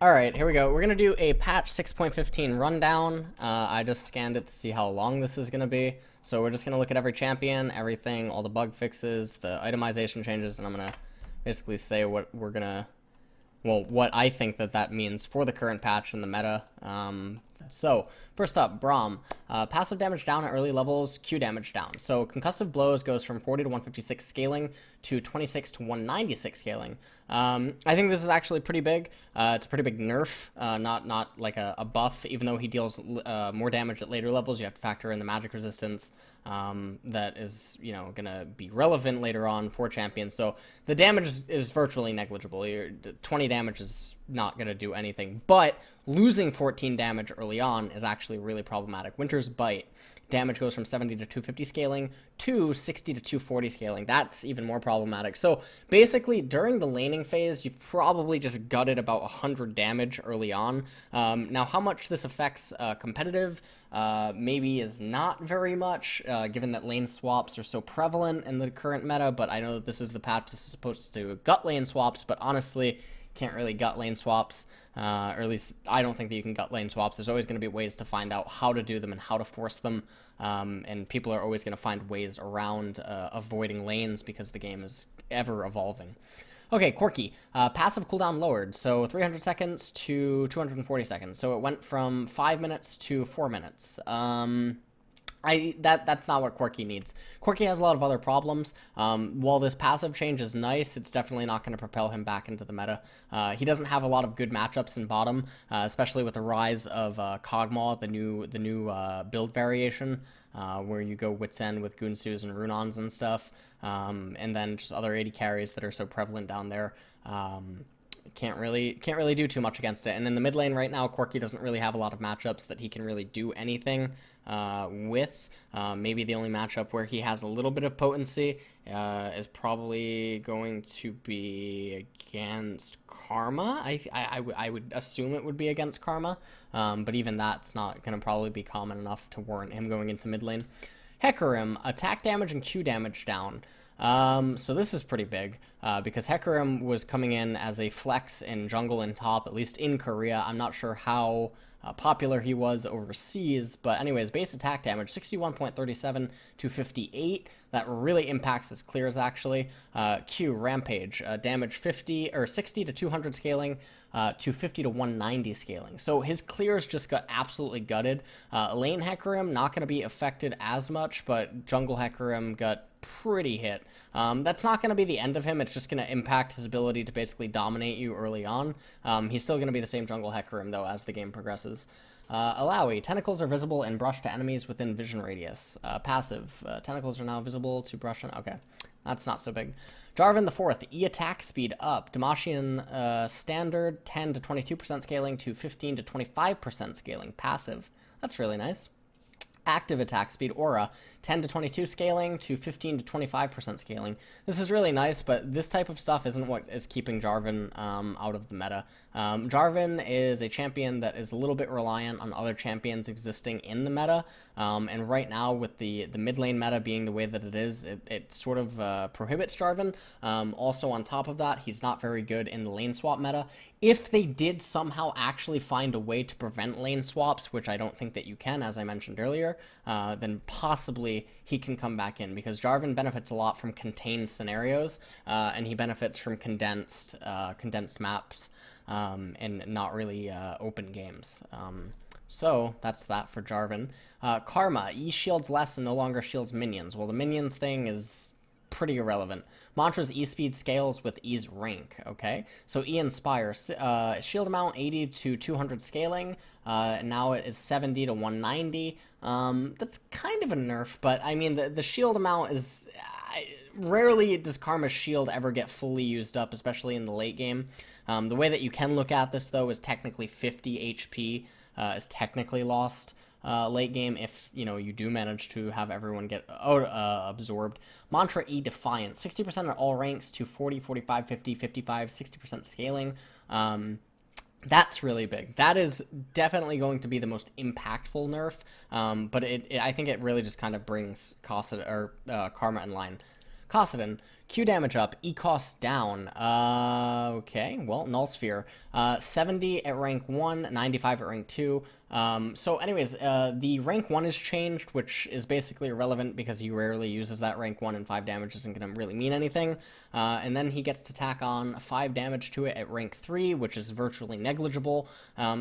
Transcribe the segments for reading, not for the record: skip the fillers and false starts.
All right, here we go. We're going to do a patch 6.15 rundown. I just scanned it to see how long this is going to be. So we're just going to look at every champion, everything, all the bug fixes, the itemization changes, and I'm going to basically say what we're going to, well, what I think that means for the current patch and the meta. So, first up, Braum. Passive damage down at early levels, Q damage down. So, concussive blows goes from 40 to 156 scaling to 26 to 196 scaling. I think this is actually pretty big. It's a pretty big nerf, not like a buff. Even though he deals more damage at later levels, you have to factor in the magic resistance that is, going to be relevant later on for champions. So, the damage is virtually negligible. 20 damage is not going to do anything. But losing 14 damage early on is actually really problematic. Winter's Bite. Damage goes from 70 to 250 scaling to 60 to 240 scaling. That's even more problematic. So basically, during the laning phase, you've probably just gutted about 100 damage early on. Now, how much this affects competitive maybe is not very much, given that lane swaps are so prevalent in the current meta, but I know that this is the patch that's supposed to gut lane swaps, but honestly, can't really gut lane swaps, or at least I don't think that you can gut lane swaps. There's always going to be ways to find out how to do them and how to force them, and people are always going to find ways around avoiding lanes because the game is ever evolving. Okay, Corki. Passive cooldown lowered, so 300 seconds to 240 seconds. So it went from 5 minutes to 4 minutes. That's not what Corki needs. Corki has a lot of other problems. While this passive change is nice, it's definitely not going to propel him back into the meta. He doesn't have a lot of good matchups in bottom, especially with the rise of Kog'Maw, the new build variation, where you go Wits End with Goonsus and Runons and stuff, and then just other AD carries that are so prevalent down there. Can't really do too much against it. And in the mid lane right now, Corki doesn't really have a lot of matchups that he can really do anything with. Maybe the only matchup where he has a little bit of potency is probably going to be against Karma. I would assume it would be against Karma, but even that's not going to probably be common enough to warrant him going into mid lane. Hecarim, attack damage and Q damage down. So this is pretty big, because Hecarim was coming in as a flex in jungle and top, at least in Korea. I'm not sure how popular he was overseas, but anyways, base attack damage, 61.37 to 58. That really impacts his clears, actually. Q, Rampage, damage 50 or 60 to 200 scaling, to 50 to 190 scaling. So his clears just got absolutely gutted. Lane Hecarim, not going to be affected as much, but jungle Hecarim got pretty hit. That's not going to be the end of him. It's just going to impact his ability to basically dominate you early on. He's still going to be the same jungle Hecarim, though, as the game progresses. Alawi, tentacles are visible and brush to enemies within vision radius. Passive, tentacles are now visible to brush on. Okay, that's not so big. Jarvan the Fourth, E-attack speed up. Damashian standard, 10 to 22% scaling to 15 to 25% scaling. Passive, that's really nice. Active attack speed, Aura, 10 to 22 scaling to 15 to 25% scaling. This is really nice, but this type of stuff isn't what is keeping Jarvan out of the meta. Jarvan is a champion that is a little bit reliant on other champions existing in the meta, and right now with the mid lane meta being the way that it is, it sort of prohibits Jarvan. Also on top of that, he's not very good in the lane swap meta. If they did somehow actually find a way to prevent lane swaps, which I don't think that you can, as I mentioned earlier, then possibly he can come back in, because Jarvan benefits a lot from contained scenarios, and he benefits from condensed maps, and not really open games. So that's that for Jarvan. Karma, E shields less and no longer shields minions. Well, the minions thing is pretty irrelevant. Mantra's E-speed scales with E's rank, okay? So E-inspire, shield amount 80 to 200 scaling, and now it is 70 to 190. That's kind of a nerf, but I mean, the shield amount is... rarely does Karma's shield ever get fully used up, especially in the late game. The way that you can look at this, though, is technically 50 HP is technically lost late game if you do manage to have everyone get absorbed. Mantra E Defiance, 60% at all ranks to 40, 45, 50, 55, 60% scaling. That's really big. That is definitely going to be the most impactful nerf, but I think it really just kind of brings Karma in line. Kassadin, Q damage up, E cost down. Okay, well, Null Sphere. 70 at rank 1, 95 at rank 2. So anyways, the rank 1 is changed, which is basically irrelevant because he rarely uses that rank 1 and 5 damage isn't going to really mean anything. And then he gets to tack on 5 damage to it at rank 3, which is virtually negligible.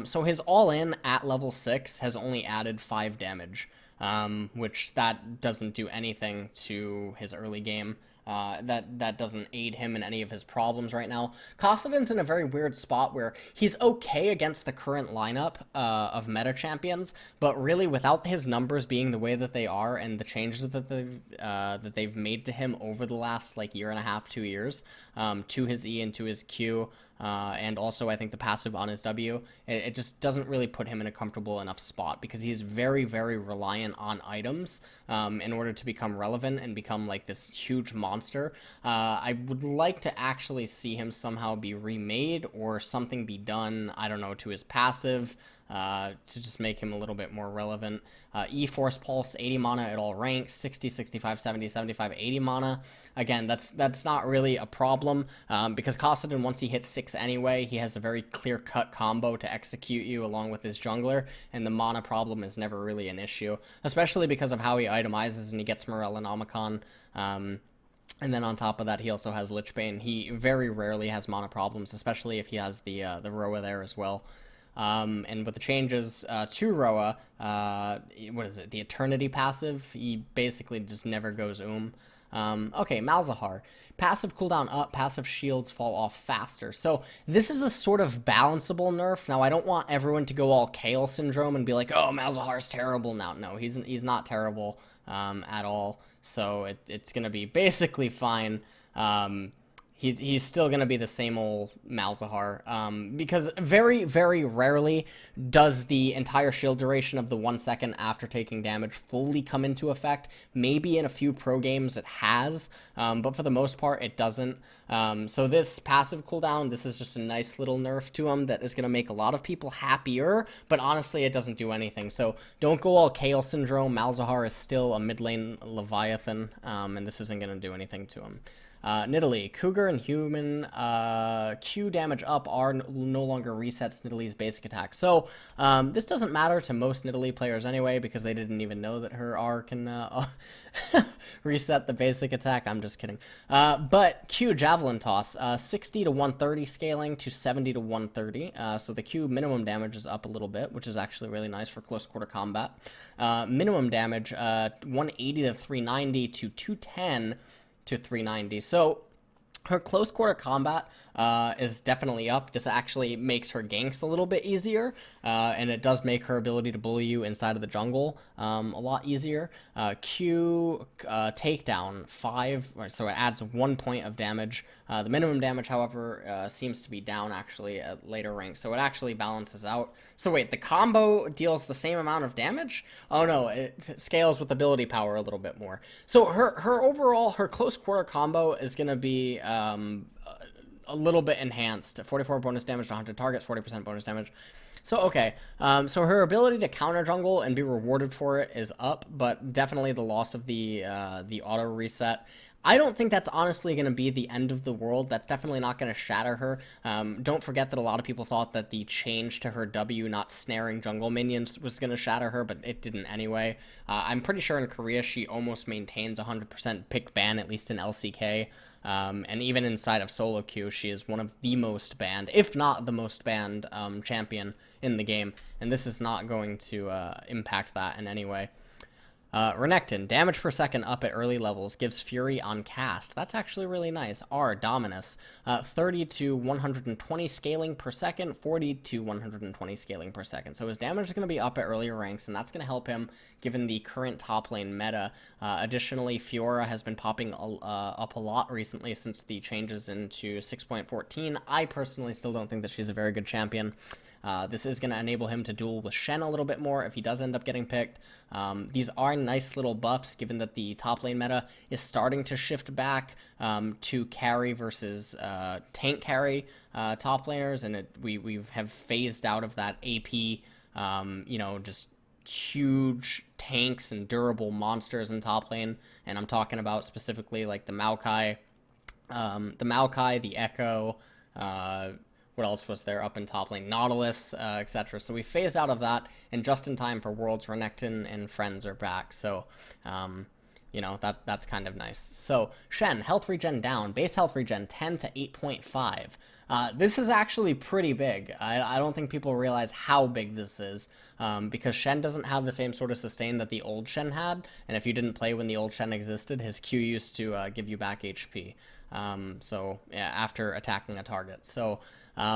So his all-in at level 6 has only added 5 damage. Which that doesn't do anything to his early game. That doesn't aid him in any of his problems right now. Kassadin's in a very weird spot where he's okay against the current lineup of meta champions, but really without his numbers being the way that they are and the changes that they've made to him over the last like year and a half, 2 years, to his E and to his Q. And also, I think the passive on his W, it just doesn't really put him in a comfortable enough spot because he's very, very reliant on items in order to become relevant and become like this huge monster. I would like to actually see him somehow be remade or something be done, I don't know, to his passive. To just make him a little bit more relevant. E Force Pulse, 80 mana at all ranks, 60, 65, 70, 75, 80 mana. Again, that's not really a problem because Kassadin, once he hits 6 anyway, he has a very clear-cut combo to execute you along with his jungler, and the mana problem is never really an issue, especially because of how he itemizes and he gets Morellonomicon. And then on top of that, he also has Lich Bane. He very rarely has mana problems, especially if he has the Roa there as well. And with the changes to Roa, what is it, the Eternity passive, he basically just never goes Okay, Malzahar. Passive cooldown up, passive shields fall off faster. So this is a sort of balanceable nerf. Now, I don't want everyone to go all Kale Syndrome and be like, oh, Malzahar's terrible now. No, he's not terrible at all. So it's going to be basically fine. He's still going to be the same old Malzahar, because very, very rarely does the entire shield duration of the 1 second after taking damage fully come into effect. Maybe in a few pro games it has, but for the most part it doesn't. So this passive cooldown, this is just a nice little nerf to him that is going to make a lot of people happier, but honestly it doesn't do anything. So don't go all Kale Syndrome. Malzahar is still a mid lane Leviathan, and this isn't going to do anything to him. Nidalee, Cougar and Human, Q damage up R no longer resets Nidalee's basic attack. So, this doesn't matter to most Nidalee players anyway, because they didn't even know that her R can, reset the basic attack. I'm just kidding. But Q Javelin Toss, 60 to 130 scaling to 70 to 130. So the Q minimum damage is up a little bit, which is actually really nice for close quarter combat. Minimum damage, 180 to 390 to 210 to 390. So her close quarter combat is definitely up. This actually makes her ganks a little bit easier, and it does make her ability to bully you inside of the jungle a lot easier. Q takedown 5, so it adds 1 point of damage. The minimum damage, however, seems to be down actually at later ranks, so it actually balances out. So wait, the combo deals the same amount of damage? Oh no, it scales with ability power a little bit more. So her overall, her close quarter combo is going to be a little bit enhanced. 44 bonus damage to 100 targets, 40% bonus damage. So, okay, so her ability to counter jungle and be rewarded for it is up, but definitely the loss of the auto reset. I don't think that's honestly going to be the end of the world. That's definitely not going to shatter her. Don't forget that a lot of people thought that the change to her W not snaring jungle minions was going to shatter her, but it didn't anyway. I'm pretty sure in Korea she almost maintains 100% pick ban, at least in LCK. And even inside of solo queue, she is one of the most banned, if not the most banned champion in the game. And this is not going to impact that in any way. Renekton, damage per second up at early levels, gives Fury on cast. That's actually really nice. R, Dominus, 30 to 120 scaling per second, 40 to 120 scaling per second. So his damage is going to be up at earlier ranks, and that's going to help him given the current top lane meta. Additionally, Fiora has been popping up a lot recently since the changes into 6.14. I personally still don't think that she's a very good champion. This is going to enable him to duel with Shen a little bit more if he does end up getting picked. These are nice little buffs, given that the top lane meta is starting to shift back to carry versus tank carry top laners, and we have phased out of that AP, just huge tanks and durable monsters in top lane, and I'm talking about specifically like the Maokai, the Echo, what else was there up in top lane? Nautilus, etc. So we phase out of that, and just in time for Worlds, Renekton and friends are back. So, you know, that's kind of nice. So Shen, health regen down, base health regen 10 to 8.5. This is actually pretty big. I don't think people realize how big this is, because Shen doesn't have the same sort of sustain that the old Shen had, and if you didn't play when the old Shen existed, his Q used to give you back HP. So yeah, after attacking a target. So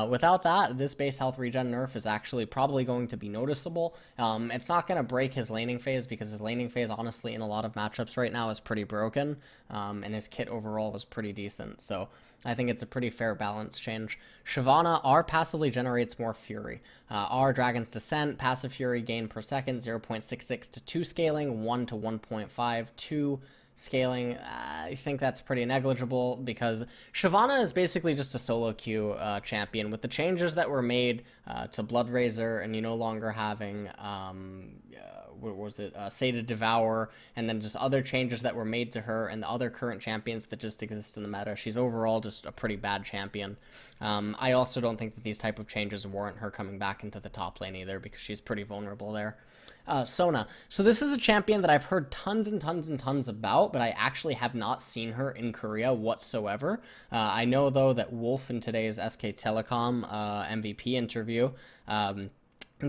without that, this base health regen nerf is actually probably going to be noticeable. It's not going to break his laning phase, because his laning phase, honestly, in a lot of matchups right now is pretty broken, and his kit overall is pretty decent. So I think it's a pretty fair balance change. Shyvana, R passively generates more Fury. R Dragon's Descent, passive Fury gain per second, 0.66 to 2 scaling, 1 to 1.5, 2 scaling. I think that's pretty negligible, because Shyvana is basically just a solo queue champion. With the changes that were made to Bloodrazor, and you no longer having what was it, Sated Devour, and then just other changes that were made to her and the other current champions that just exist in the meta, she's overall just a pretty bad champion. I also don't think that these type of changes warrant her coming back into the top lane either, because she's pretty vulnerable there. Sona. So this is a champion that I've heard tons and tons and tons about, but I actually have not seen her in Korea whatsoever. I know, though, that Wolf in today's SK Telecom MVP interview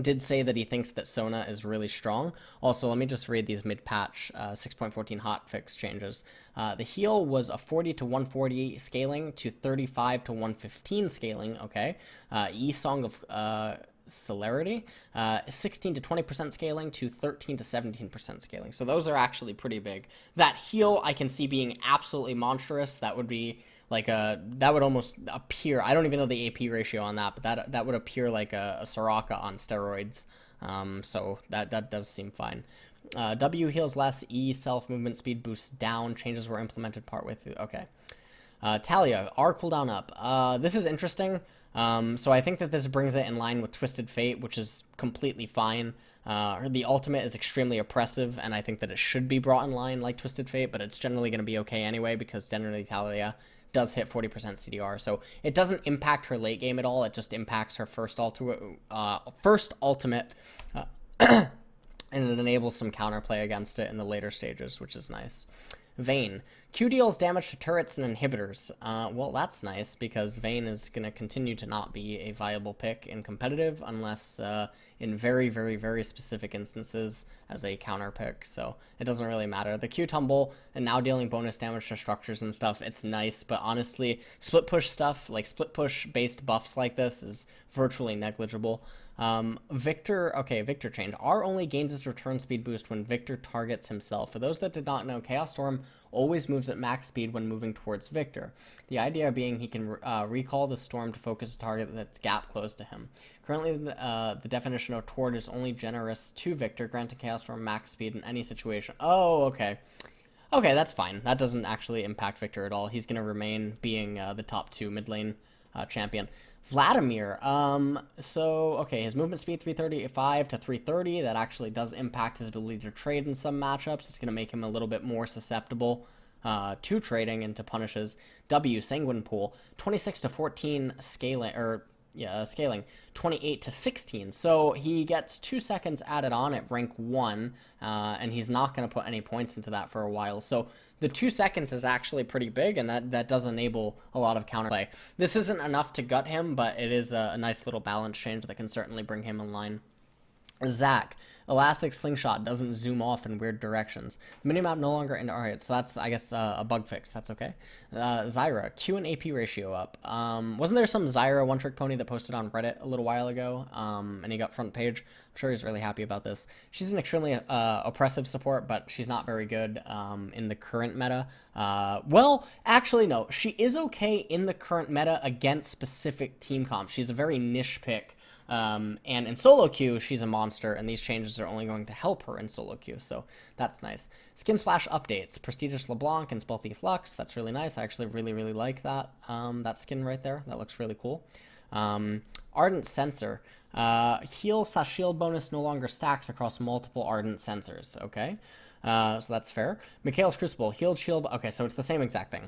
did say that he thinks that Sona is really strong. Also, let me just read these mid-patch 6.14 hotfix changes. The heal was a 40 to 140 scaling to 35 to 115 scaling, okay? E-Song of Celerity, 16 to 20% scaling to 13 to 17% scaling. So those are actually pretty big. That heal I can see being absolutely monstrous. That would be like that would almost appear, I don't even know the AP ratio on that, but that would appear like a Soraka on steroids. So that does seem fine. W heals less, E self movement speed boosts down, changes were implemented partway through. Okay. Talia, R cooldown up. This is interesting. So I think that this brings it in line with Twisted Fate, which is completely fine. The ultimate is extremely oppressive, and I think that it should be brought in line like Twisted Fate, but it's generally going to be okay anyway, because generally Talia does hit 40% CDR, so it doesn't impact her late game at all. It just impacts her first ultimate, and it enables some counterplay against it in the later stages, which is nice. Vayne. Q deals damage to turrets and inhibitors. Well, that's nice, because Vayne is going to continue to not be a viable pick in competitive unless in very, very, very specific instances as a counter pick. So it doesn't really matter. The Q tumble and now dealing bonus damage to structures and stuff, it's nice, but honestly, split push stuff, like split push based buffs like this, is virtually negligible. Victor change. R only gains its return speed boost when Victor targets himself. For those that did not know, Chaos Storm always moves at max speed when moving towards Victor. The idea being he can recall the storm to focus a target that's gap close to him. Currently, the definition of Tord is only generous to Victor, granting Chaos Storm max speed in any situation. Oh, okay. Okay, that's fine. That doesn't actually impact Victor at all. He's going to remain being the top 2 mid lane champion. Vladimir, okay, his movement speed 335 to 330, that actually does impact his ability to trade in some matchups. It's going to make him a little bit more susceptible to trading and to punishes. W, Sanguine Pool, 26 to 14 scaling, scaling 28 to 16. So he gets 2 seconds added on at rank 1, and he's not going to put any points into that for a while. So the 2 seconds is actually pretty big, and that does enable a lot of counterplay. This isn't enough to gut him, but it is a nice little balance change that can certainly bring him in line. Zac, Elastic Slingshot doesn't zoom off in weird directions. The minimap no longer alright, so that's, I guess, a bug fix. That's okay. Zyra, Q and AP ratio up. Wasn't there some Zyra one-trick pony that posted on Reddit a little while ago, and he got front page? I'm sure he's really happy about this. She's an extremely oppressive support, but she's not very good in the current meta. Well, actually, no. She is okay in the current meta against specific team comps. She's a very niche pick. And in solo queue, she's a monster, and these changes are only going to help her in solo queue, so that's nice. Skin Splash updates, Prestigious LeBlanc and Spell Thief Lux, that's really nice. I actually really, really like that, that skin right there. That looks really cool. Ardent Sensor. Heal/shield bonus no longer stacks across multiple Ardent Sensors. Okay. So that's fair. Mikhail's Crucible, healed shield. Okay, so it's the same exact thing.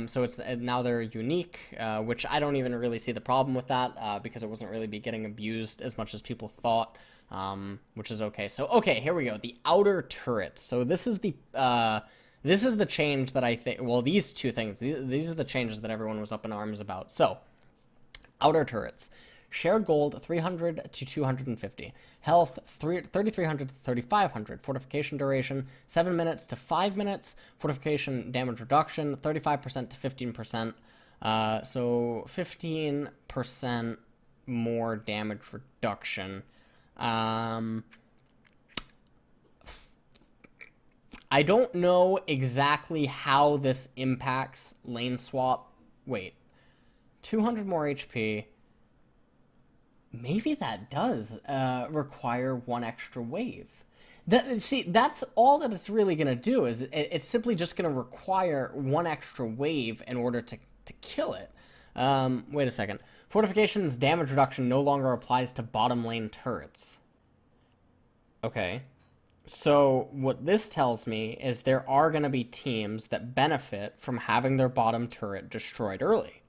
So it's now they're unique, which I don't even really see the problem with that because it wasn't really be getting abused as much as people thought, which is okay. So okay, here we go. The outer turrets. So this is the change that I think. Well, these two things. These are the changes that everyone was up in arms about. So outer turrets. Shared gold 300 to 250. Health 3300 to 3500. Fortification duration 7 minutes to 5 minutes. Fortification damage reduction 35% to 15%. So 15% more damage reduction. I don't know exactly how this impacts lane swap. Wait. 200 more HP. Maybe that does require one extra wave. See, that's all that it's really going to do, is it's simply just going to require one extra wave in order to kill it. Wait a second. Fortification's damage reduction no longer applies to bottom lane turrets. Okay. So what this tells me is there are going to be teams that benefit from having their bottom turret destroyed early.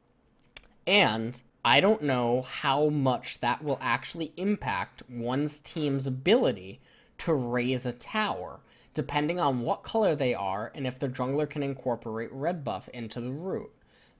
And I don't know how much that will actually impact one's team's ability to raise a tower, depending on what color they are and if the jungler can incorporate red buff into the root.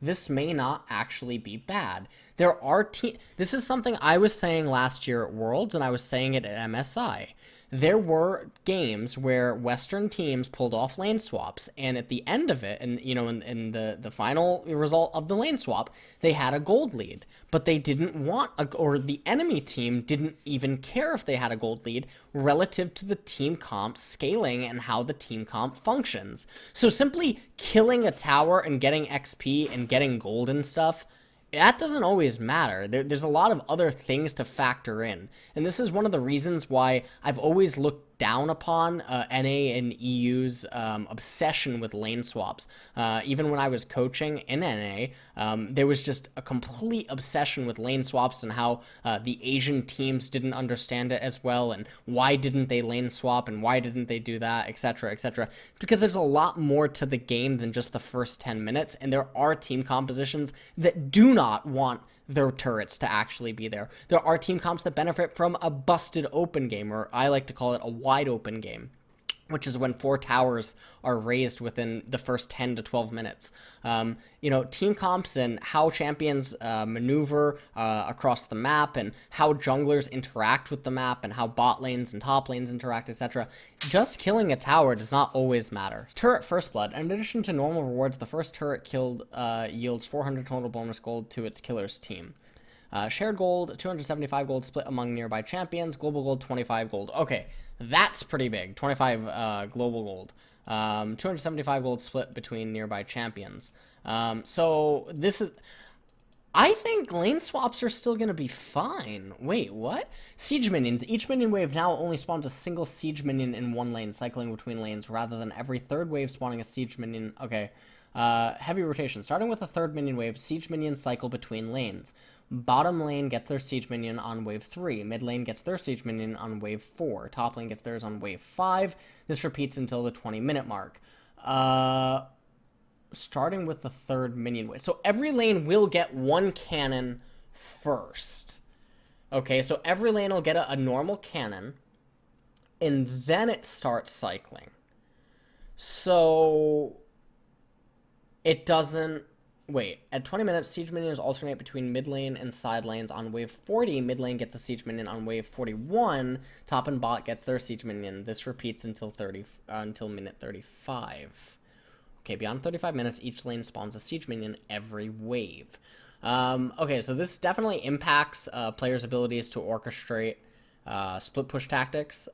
This may not actually be bad. There are This is something I was saying last year at Worlds, and I was saying it at MSI. There were games where Western teams pulled off lane swaps, and at the end of it, and in the final result of the lane swap, they had a gold lead, but they didn't want or the enemy team didn't even care if they had a gold lead relative to the team comp scaling and how the team comp functions. So simply killing a tower and getting XP and getting gold and stuff, that doesn't always matter. There's a lot of other things to factor in. And this is one of the reasons why I've always looked down upon NA and EU's obsession with lane swaps. Even when I was coaching in NA, there was just a complete obsession with lane swaps and how the Asian teams didn't understand it as well, and why didn't they lane swap and why didn't they do that, etc., etc. Because there's a lot more to the game than just the first 10 minutes, and there are team compositions that do not want their turrets to actually be there. There are team comps that benefit from a busted open game, or I like to call it a wide open game, which is when 4 towers are raised within the first 10 to 12 minutes. Team comps and how champions maneuver across the map, and how junglers interact with the map, and how bot lanes and top lanes interact, etc. Just killing a tower does not always matter. Turret First Blood. In addition to normal rewards, the first turret killed yields 400 total bonus gold to its killer's team. Shared gold, 275 gold split among nearby champions. Global gold, 25 gold. Okay, that's pretty big. 25 global gold. 275 gold split between nearby champions. So this is... I think lane swaps are still going to be fine. Wait, what? Siege minions. Each minion wave now only spawns a single siege minion in one lane, cycling between lanes, rather than every third wave spawning a siege minion. Okay. Heavy rotation. Starting with a third minion wave, siege minions cycle between lanes. Bottom lane gets their siege minion on wave 3. Mid lane gets their siege minion on wave 4. Top lane gets theirs on wave 5. This repeats until the 20-minute mark. Starting with the third minion wave. So every lane will get one cannon first. Okay, so every lane will get a normal cannon, and then it starts cycling. So it doesn't... Wait, at 20 minutes, siege minions alternate between mid lane and side lanes. On wave 40, mid lane gets a siege minion. On wave 41, top and bot gets their siege minion. This repeats until minute 35. Okay, beyond 35 minutes, each lane spawns a siege minion every wave. Okay, so this definitely impacts players' abilities to orchestrate split push tactics,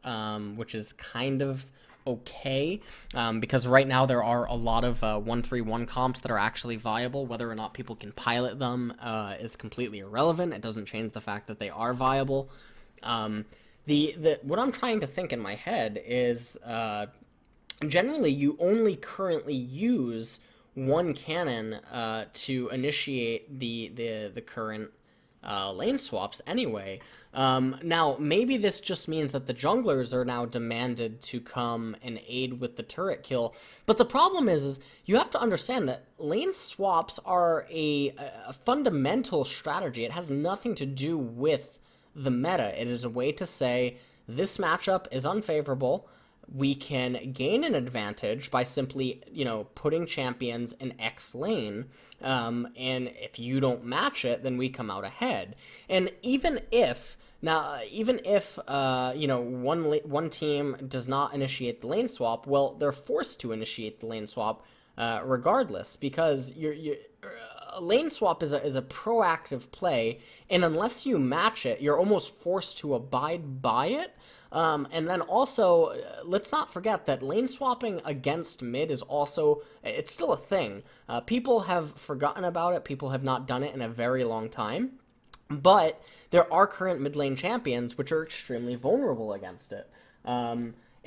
which is kind of okay, because right now there are a lot of 1-3-1 comps that are actually viable. Whether or not people can pilot them is completely irrelevant. It doesn't change the fact that they are viable. What I'm trying to think in my head is generally you only currently use one cannon to initiate the current lane swaps anyway. Now, maybe this just means that the junglers are now demanded to come and aid with the turret kill. But the problem is you have to understand that lane swaps are a fundamental strategy. It has nothing to do with the meta. It is a way to say this matchup is unfavorable. We can gain an advantage by simply, putting champions in X lane. And if you don't match it, then we come out ahead. And even if one team does not initiate the lane swap, well, they're forced to initiate the lane swap regardless, because a lane swap is a proactive play, and unless you match it, you're almost forced to abide by it. And then also, let's not forget that lane swapping against mid is also, it's still a thing. People have forgotten about it. People have not done it in a very long time. But there are current mid lane champions which are extremely vulnerable against it.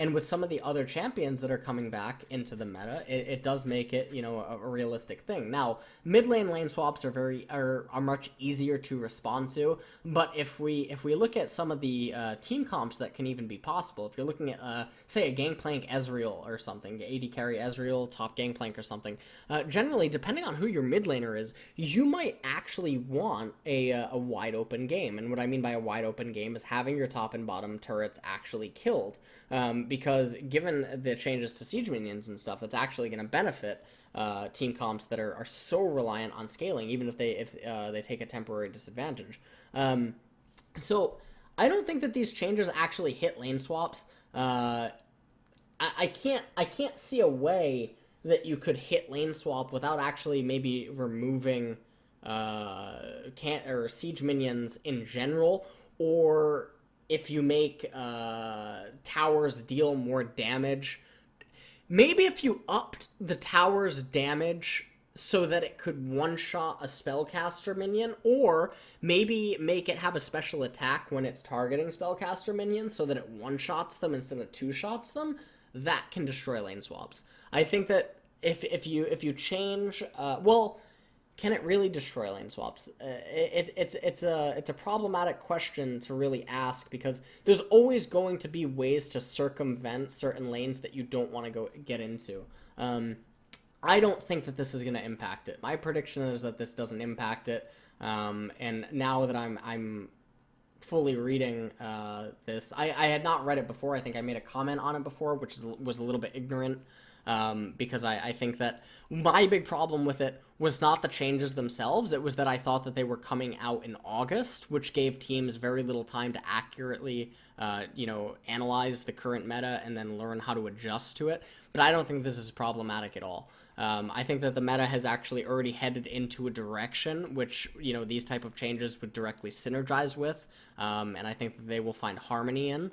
And with some of the other champions that are coming back into the meta, it does make it, a realistic thing. Now, mid lane swaps are much easier to respond to. But if we look at some of the team comps that can even be possible, if you're looking at say a Gangplank Ezreal or something, AD carry Ezreal, top Gangplank or something, generally depending on who your mid laner is, you might actually want a wide open game. And what I mean by a wide open game is having your top and bottom turrets actually killed. Because given the changes to siege minions and stuff, that's actually going to benefit team comps that are so reliant on scaling, even if they take a temporary disadvantage. So I don't think that these changes actually hit lane swaps. I can't see a way that you could hit lane swap without actually maybe removing siege minions in general, or if you make towers deal more damage. Maybe if you upped the tower's damage so that it could one-shot a spellcaster minion, or maybe make it have a special attack when it's targeting spellcaster minions so that it one-shots them instead of two-shots them, that can destroy lane swaps. I think that if you change... can it really destroy lane swaps? It's a problematic question to really ask, because there's always going to be ways to circumvent certain lanes that you don't want to get into. I don't think that this is going to impact it. My prediction is that this doesn't impact it. And now that I'm fully reading this, I had not read it before. I think I made a comment on it before, which was a little bit ignorant. Because I think that my big problem with it was not the changes themselves. It was that I thought that they were coming out in August, which gave teams very little time to accurately, analyze the current meta and then learn how to adjust to it. But I don't think this is problematic at all. I think that the meta has actually already headed into a direction which, these type of changes would directly synergize with. And I think that they will find harmony in.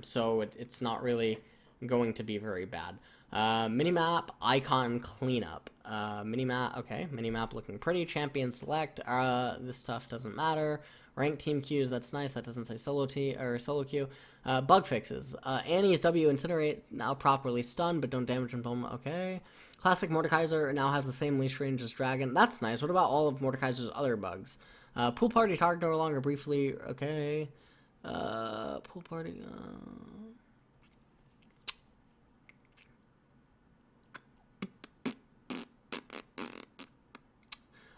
So it's not really going to be very bad. Minimap icon cleanup. Minimap looking pretty. Champion select. This stuff doesn't matter. Ranked team queues, that's nice. That doesn't say solo queue. Bug fixes. Annie's W incinerate, now properly stunned, but don't damage him. Okay. Classic Mordekaiser now has the same leash range as Dragon. That's nice. What about all of Mordekaiser's other bugs? Pool party target no longer briefly. Okay. Pool party.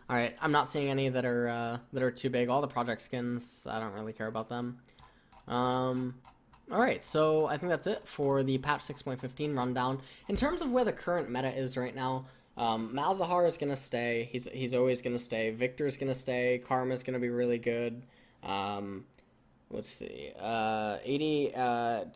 Alright, I'm not seeing any that are too big. All the project skins, I don't really care about them. Alright, so I think that's it for the patch 6.15 rundown. In terms of where the current meta is right now, Malzahar is going to stay. He's always going to stay. Victor's going to stay. Karma's going to be really good. Let's see. 80.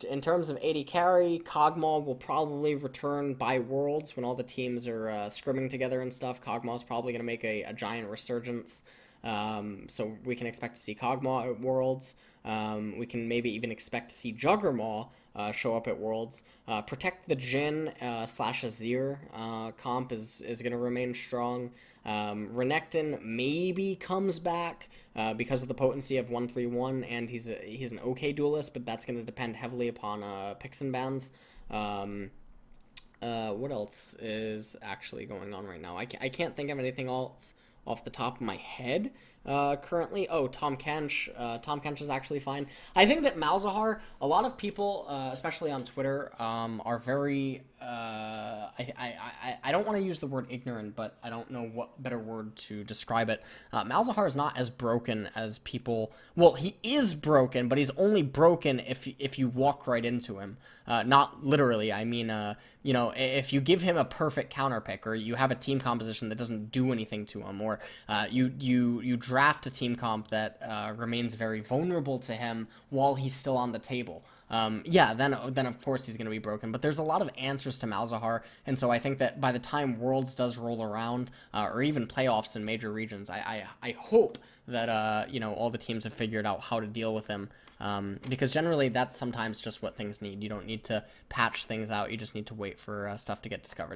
In terms of 80 carry, Kog'Maw will probably return by Worlds when all the teams are scrimming together and stuff. Kog'Maw is probably going to make a giant resurgence. So we can expect to see Kog'Maw at Worlds. We can maybe even expect to see Juggermaw show up at Worlds. Protect the Jhin / Azir comp is going to remain strong. Renekton maybe comes back because of the potency of 131, and he's an okay duelist, but that's going to depend heavily upon picks and bans. What else is actually going on right now? I can't think of anything else off the top of my head. currently. Oh, Tom Kench. Tom Kench is actually fine. I think that Malzahar, a lot of people, especially on Twitter, are very. I don't want to use the word ignorant, but I don't know what better word to describe it. Malzahar is not as broken as people. Well, he is broken, but he's only broken if you walk right into him. Not literally. I mean, if you give him a perfect counter pick, or you have a team composition that doesn't do anything to him, or you draft a team comp that remains very vulnerable to him while he's still on the table. Then of course he's going to be broken. But there's a lot of answers to Malzahar, and so I think that by the time Worlds does roll around, or even playoffs in major regions, I hope that all the teams have figured out how to deal with him. Because generally that's sometimes just what things need. You don't need to patch things out. You just need to wait for stuff to get discovered.